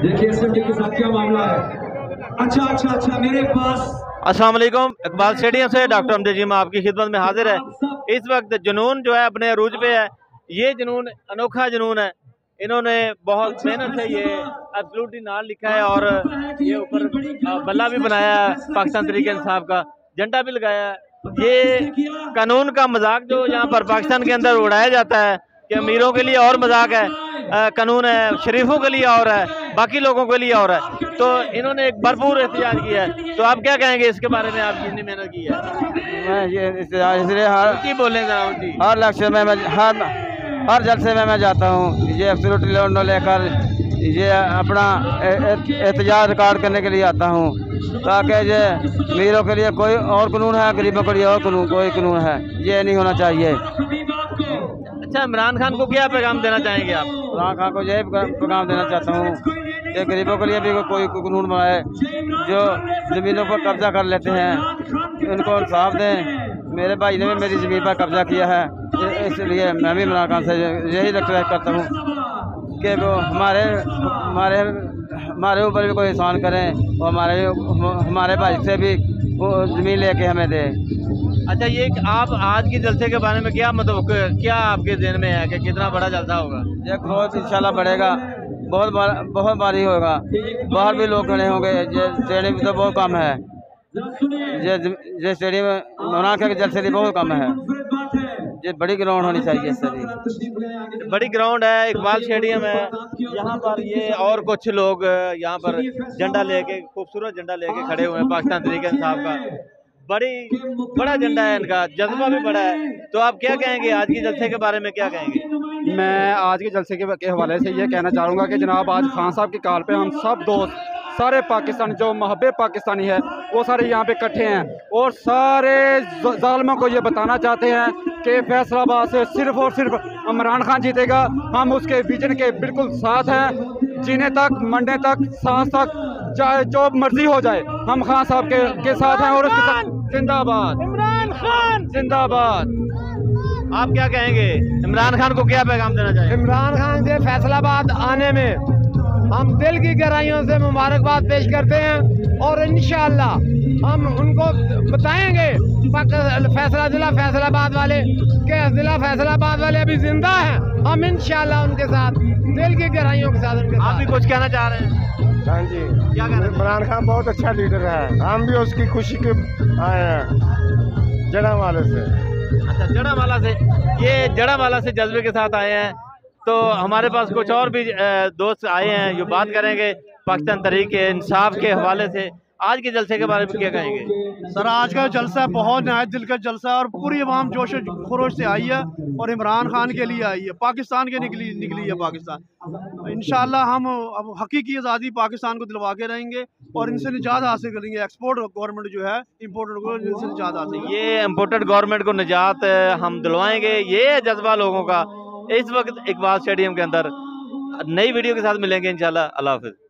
देखिए एसएमटी के साथ क्या मामला है। अच्छा मेरे पास अस्सलाम वालेकुम। इकबाल स्टेडियम से डॉक्टर अमजद जीमा आपकी खिदमत में हाजिर है। इस वक्त जुनून जो है अपने अरूज पे है। ये जुनून अनोखा जुनून है। इन्होंने बहुत मेहनत से ये एब्सोल्युटली नाल लिखा है और ये ऊपर बल्ला भी बनाया है, पाकिस्तान तहरीक इंसाफ का झंडा भी लगाया है। ये कानून का मजाक जो यहाँ पर पाकिस्तान के अंदर उड़ाया जाता है कि अमीरों के लिए और मजाक है, कानून है, शरीफों के लिए और है, बाकी लोगों के लिए और है। तो इन्होंने एक भरपूर एहतजाज किया है। तो आप क्या कहेंगे इसके बारे में? आप जितनी मेहनत की है। मैं ये इसलिए की बोलें जरा जी। हर लक्ष्य में मैं हर जलसे में मैं जाता हूँ। ये एब्सोल्यूट लॉ लेकर ये अपना एहतजाज रिकॉर्ड करने के लिए आता हूँ, ताकि ये अमीरों के लिए कोई और कानून है, गरीबों के लिए और कोई कानून है, ये नहीं होना चाहिए। अच्छा, इमरान खान को क्या पैगाम देना चाहेंगे आप? इमरान खान को यही पैगाम देना चाहता हूँ कि गरीबों के लिए भी कोई कानून बनाए। जो ज़मीनों पर कब्जा कर लेते हैं उनको इंसाफ दें। मेरे भाई ने भी मेरी ज़मीन पर कब्जा किया है, इसलिए मैं भी इमरान खान से यही रिक्वेस्ट करता हूँ कि वो हमारे ऊपर भी कोई एहसान करें और हमारे भाई से भी वो ज़मीन लेके हमें दे। अच्छा, ये आप आज के जलसे के बारे में क्या मतलब क्या आपके ज़हन में है कि कितना बड़ा जलसा होगा? ये ग्रोथ इंशाल्लाह बढ़ेगा, बहुत भारी होगा। बाहर भी लोग खड़े होंगे। ये स्टेडियम तो बहुत कम है, ये स्टेडियम इमरान खान के जलसे बहुत कम है। ये बड़ी ग्राउंड होनी चाहिए। इससे बड़ी ग्राउंड है, इकबाल स्टेडियम है। यहाँ पर ये और कुछ लोग यहाँ पर झंडा लेके, खूबसूरत झंडा लेके खड़े हुए हैं पाकिस्तान तहरीक इंसाफ का। बड़ा झंडा है इनका, जज्बा भी बड़ा है। तो आप क्या कहेंगे आज के जलसे के बारे में? क्या कहेंगे? मैं आज के जलसे के हवाले से ये कहना चाहूँगा कि जनाब आज खान साहब की कॉल पे हम सब दोस्त, सारे पाकिस्तानी जो महबे पाकिस्तानी है वो सारे यहाँ पे इकट्ठे हैं और सारे जालिमों को ये बताना चाहते हैं कि फैसलाबाद से सिर्फ और सिर्फ इमरान खान जीतेगा। हम उसके विजन के बिल्कुल साथ हैं, जीने तक, मरने तक, सांस तक, चाहे जो मर्जी हो जाए, हम खान साहब के साथ हैं और उसके साथ जिंदाबाद इमरान खान, जिंदाबाद। आप क्या कहेंगे? इमरान खान को क्या पैगाम देना चाहिए? इमरान खान से फैसलाबाद आने में हम दिल की गहराइयों से मुबारकबाद पेश करते हैं और इंशाअल्लाह हम उनको बताएंगे फैसला जिला फैसलाबाद वाले के जिला फैसलाबाद वाले अभी जिंदा हैं। हम इंशाअल्लाह उनके साथ दिल की गहराइयों के साथ उनके साथ। आप भी कुछ कहना चाह रहे हैं? हाँ जी, क्या कहना? इमरान खान बहुत अच्छा लीडर है, हम भी उसकी खुशी के आए हैं जड़ावाला से। अच्छा, जड़ावाला से, ये जड़ावाला से जज्बे के साथ आए हैं। तो हमारे पास कुछ और भी दोस्त आए हैं जो बात करेंगे पाकिस्तान तहरीक इंसाफ के हवाले से। आज के जलसे के बारे में क्या कहेंगे? सर, आज का जलसा बहुत नहायत दिल का जलसा है और पूरी आवाम जोश खरोश से आई है और इमरान खान के लिए आई है, पाकिस्तान के निकली है पाकिस्तान। इंशाअल्लाह हम अब हकीकी आज़ादी पाकिस्तान को दिलवा के रहेंगे और इनसे निजात हासिल करेंगे। एक्सपोर्ट गवर्नमेंट जो है इम्पोर्टेड को इनसे निजात हासिल, ये इम्पोर्टेड गवर्नमेंट को निजात हम दिलवाएंगे। ये जज्बा लोगों का। इस वक्त इकबाल स्टेडियम के अंदर नई वीडियो के साथ मिलेंगे इंशाल्लाह। अल्लाह हाफिज़।